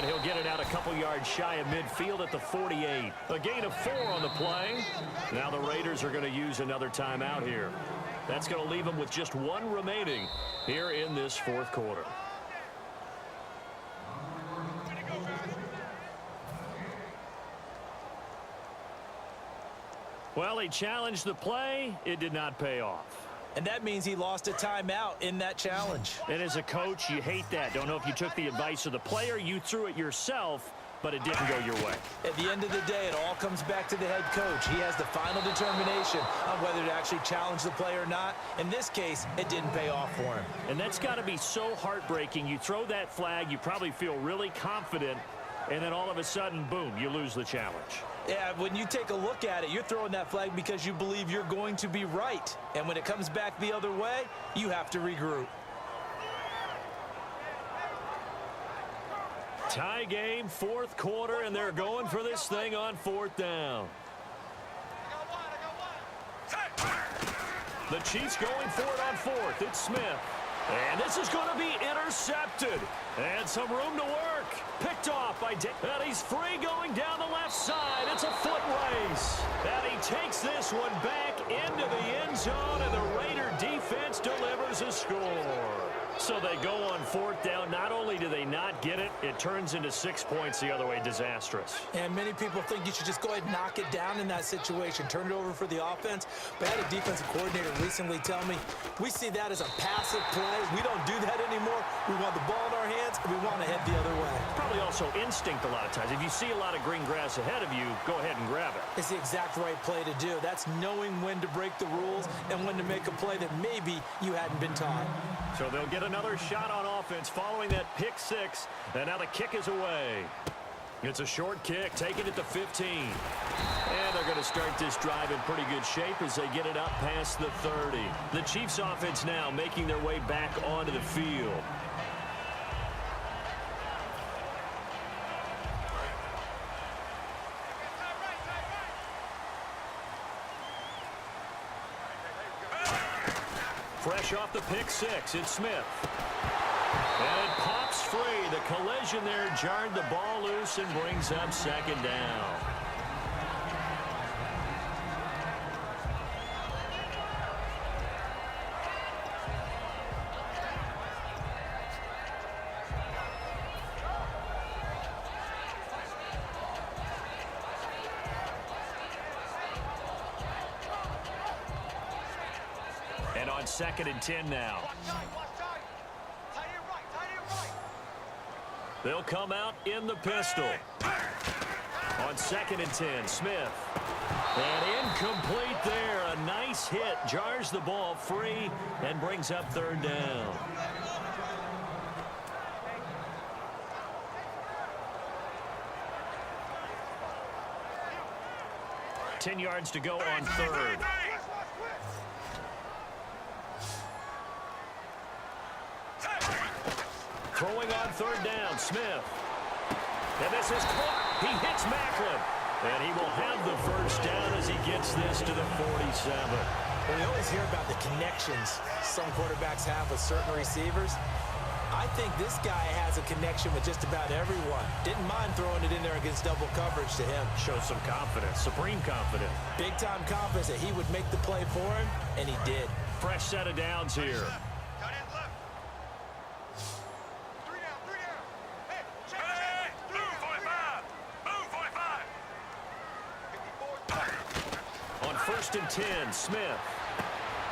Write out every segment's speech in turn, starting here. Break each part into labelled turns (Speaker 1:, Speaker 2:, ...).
Speaker 1: And he'll get it out a couple yards shy of midfield at the 48. A gain of 4 on the play. Now the Raiders are going to use another timeout here. That's going to leave them with just 1 remaining here in this fourth quarter. Well, he challenged the play. It did not pay off.
Speaker 2: And that means he lost a timeout in that challenge.
Speaker 1: And as a coach, you hate that. Don't know if you took the advice of the player, you threw it yourself, but it didn't go your way.
Speaker 2: At the end of the day, it all comes back to the head coach. He has the final determination on whether to actually challenge the play or not. In this case, it didn't pay off for him.
Speaker 1: And that's got to be so heartbreaking. You throw that flag, you probably feel really confident, and then all of a sudden, boom, you lose the challenge.
Speaker 2: Yeah, when you take a look at it, you're throwing that flag because you believe you're going to be right. And when it comes back the other way, you have to regroup.
Speaker 1: Tie game, fourth quarter, and they're going for this thing on 4th down. The Chiefs going for it on 4th. It's Smith. And this is going to be intercepted. And some room to work. Picked off by Dick. And he's free going down the left side. It's a foot race. And he takes this one back into the end zone, and the Raider defense delivers a score. So they go on 4th down. Not only do they not get it, it turns into 6 points the other way. Disastrous.
Speaker 2: And many people think you should just go ahead and knock it down in that situation. Turn it over for the offense. But I had a defensive coordinator recently tell me, we see that as a passive play. We don't do that anymore. We want the ball in our hands, and we want to head the other way.
Speaker 1: Probably also instinct a lot of times. If you see a lot of green grass ahead of you, go ahead and grab it.
Speaker 2: It's the exact right play to do. That's knowing when to break the rules and when to make a play that maybe you hadn't been taught.
Speaker 1: So they'll get another shot on offense following that pick 6. And now the kick is away. It's a short kick, taking it to 15. And they're going to start this drive in pretty good shape as they get it up past the 30. The Chiefs offense now making their way back onto the field. Fresh off the pick 6, it's Smith. And it pops free. The collision there jarred the ball loose and brings up 2nd down. And on 2nd and 10 now. They'll come out in the pistol. On 2nd and 10, Smith. And incomplete there. A nice hit. Jars the ball free and brings up 3rd down. Ten yards to go on 3rd. Throwing on 3rd down, Smith. And this is caught. He hits Macklin. And he will have the 1st down as he gets this to the 47.
Speaker 2: Well, we always hear about the connections some quarterbacks have with certain receivers. I think this guy has a connection with just about everyone. Didn't mind throwing it in there against double coverage to him.
Speaker 1: Shows some confidence, supreme confidence.
Speaker 2: Big-time confidence that he would make the play for him, and he did.
Speaker 1: Fresh set of downs here. On 1st and 10, Smith.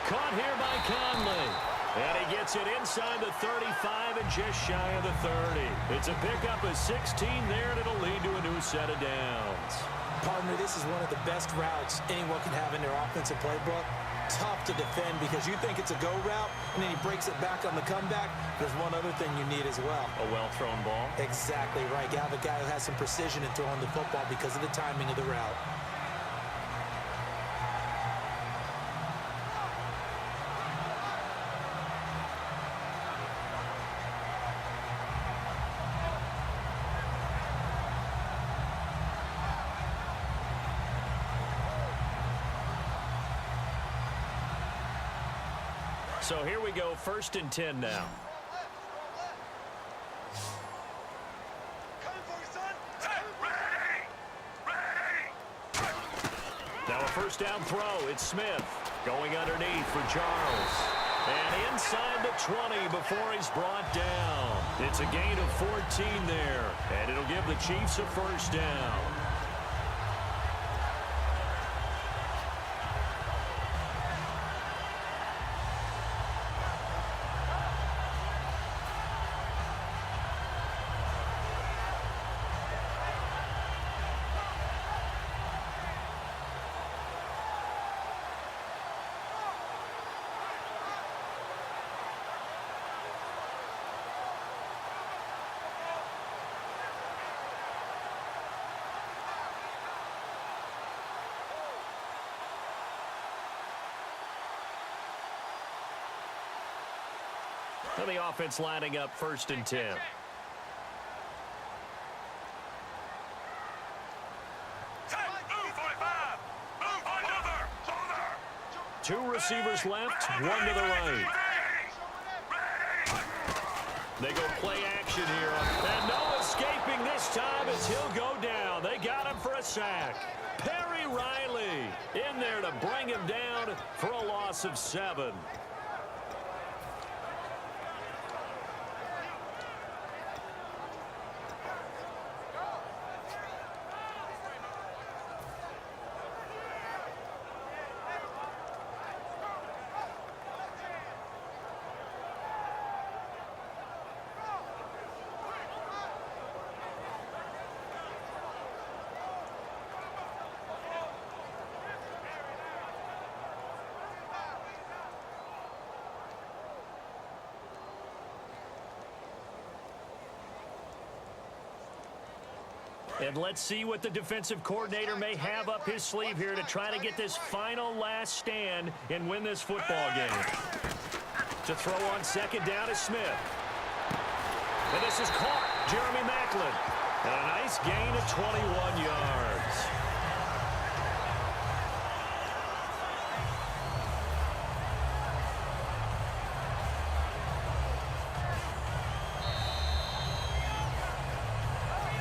Speaker 1: Caught here by Conley. And he gets it inside the 35 and just shy of the 30. It's a pickup of 16 there, and it'll lead to a new set of downs.
Speaker 2: Partner, this is one of the best routes anyone can have in their offensive playbook. Tough to defend because you think it's a go route, and then he breaks it back on the comeback. There's one other thing you need as well.
Speaker 1: A well-thrown ball.
Speaker 2: Exactly right. You have a guy who has some precision in throwing the football because of the timing of the route.
Speaker 1: So here we go, 1st and 10 now. Now a first down throw. It's Smith going underneath for Charles. And inside the 20 before he's brought down. It's a gain of 14 there. And it'll give the Chiefs a first down. And the offense lining up 1st and 10. Two receivers left, one to the right. They go play action here. And no escaping this time as he'll go down. They got him for a sack. Perry Riley in there to bring him down for a loss of 7. And let's see what the defensive coordinator may have up his sleeve here to try to get this final last stand and win this football game. To throw on 2nd down is Smith. And this is caught. Jeremy Maclin. And a nice gain of 21 yards.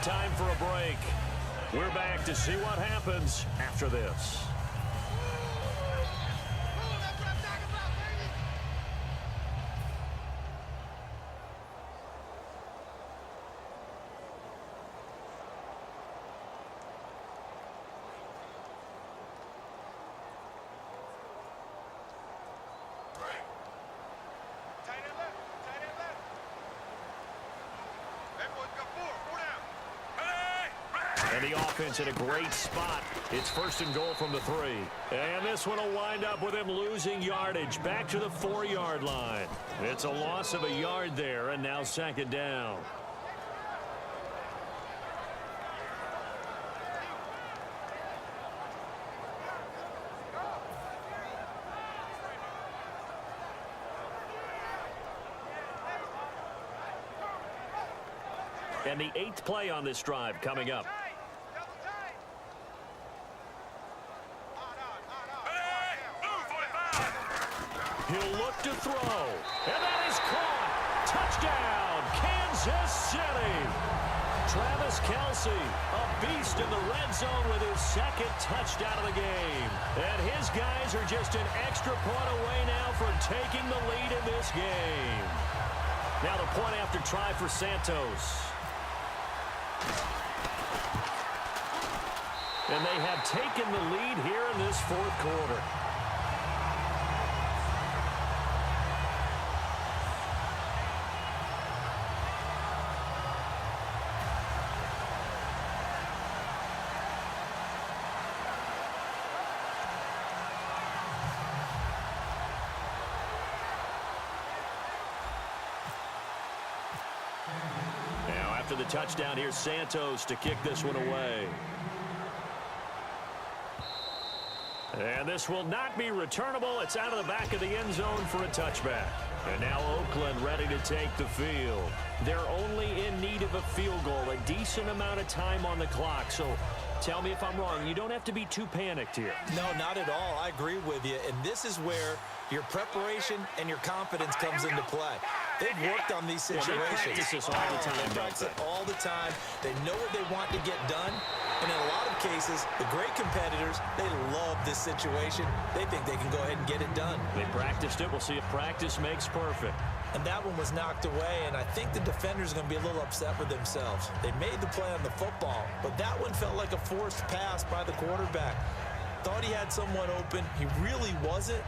Speaker 1: Time for a break. We're back to see what happens after this. And the offense in a great spot. It's 1st and goal from the 3. And this one will wind up with him losing yardage back to the 4-yard line. It's a loss of a yard there, and now 2nd down. And the 8th play on this drive coming up. He'll look to throw. And that is caught. Touchdown, Kansas City. Travis Kelce, a beast in the red zone with his 2nd touchdown of the game. And his guys are just an extra point away now from taking the lead in this game. Now the point after try for Santos. And they have taken the lead here in this 4th quarter. After the touchdown, here's Santos to kick this one away. And this will not be returnable. It's out of the back of the end zone for a touchback. And now Oakland ready to take the field. They're only in need of a field goal, a decent amount of time on the clock. So tell me if I'm wrong. You don't have to be too panicked here.
Speaker 2: No, not at all. I agree with you. And this is where your preparation and your confidence comes into play. They've worked on these situations.
Speaker 1: They practice this all the time,
Speaker 2: They practice it all the time. They know what they want to get done. And in a lot of cases, the great competitors, they love this situation. They think they can go ahead and get it done.
Speaker 1: They practiced it. We'll see if practice makes perfect.
Speaker 2: And that one was knocked away, and I think the defenders are going to be a little upset with themselves. They made the play on the football, but that one felt like a forced pass by the quarterback. Thought he had someone open. He really wasn't.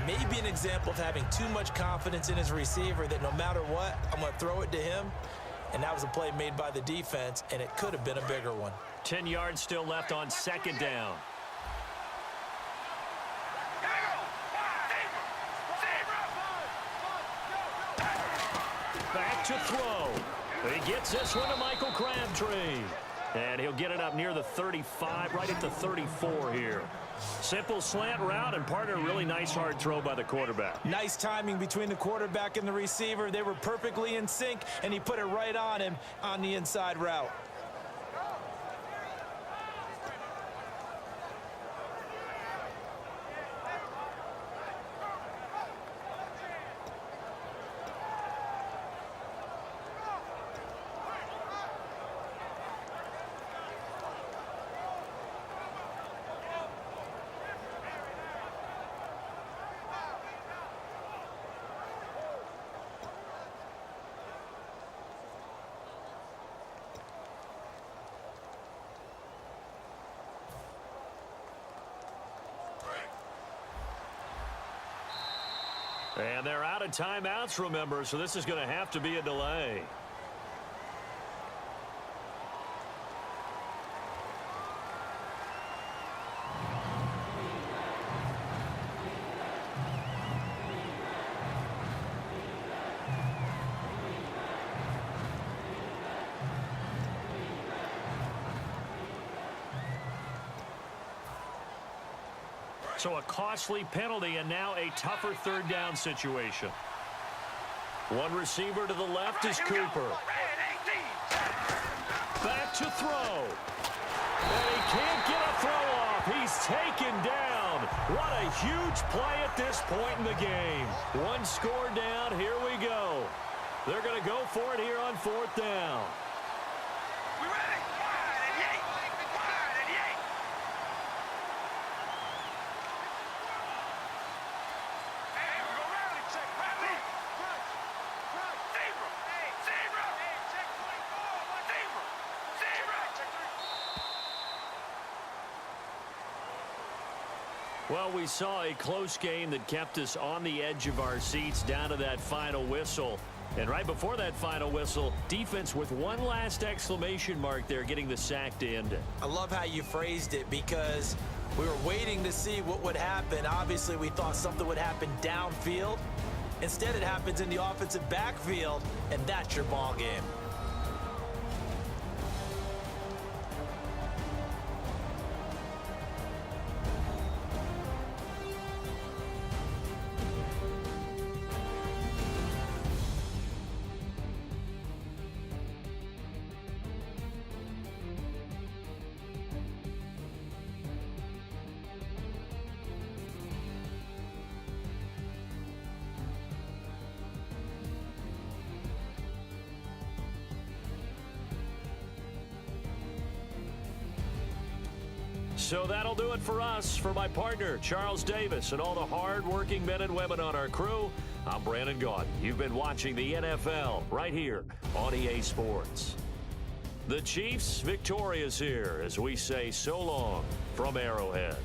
Speaker 2: Maybe an example of having too much confidence in his receiver that no matter what, I'm going to throw it to him. And that was a play made by the defense, and it could have been a bigger one.
Speaker 1: 10 yards still left on second down. Back to throw. He gets this one to Michael Crabtree. And he'll get it up near the 35, right at the 34 here. Simple slant route, and partner, really nice hard throw by the quarterback.
Speaker 2: Nice timing between the quarterback and the receiver. They were perfectly in sync, and he put it right on him on the inside route.
Speaker 1: And they're out of timeouts, remember, so this is going to have to be a delay. So a costly penalty and now a tougher third down situation. One receiver to the left is Cooper. Back to throw. And he can't get a throw off. He's taken down. What a huge play at this point in the game. One score down. Here we go. They're going to go for it here on fourth down. Well, we saw a close game that kept us on the edge of our seats down to that final whistle. And right before that final whistle, defense with one last exclamation mark there, getting the sack to end it.
Speaker 2: I love how you phrased it, because we were waiting to see what would happen. Obviously, we thought something would happen downfield. Instead, it happens in the offensive backfield, and that's your ball game.
Speaker 1: So that'll do it for us. For my partner, Charles Davis, and all the hard-working men and women on our crew, I'm Brandon Gaudin. You've been watching the NFL right here on EA Sports. The Chiefs victorious here as we say so long from Arrowhead.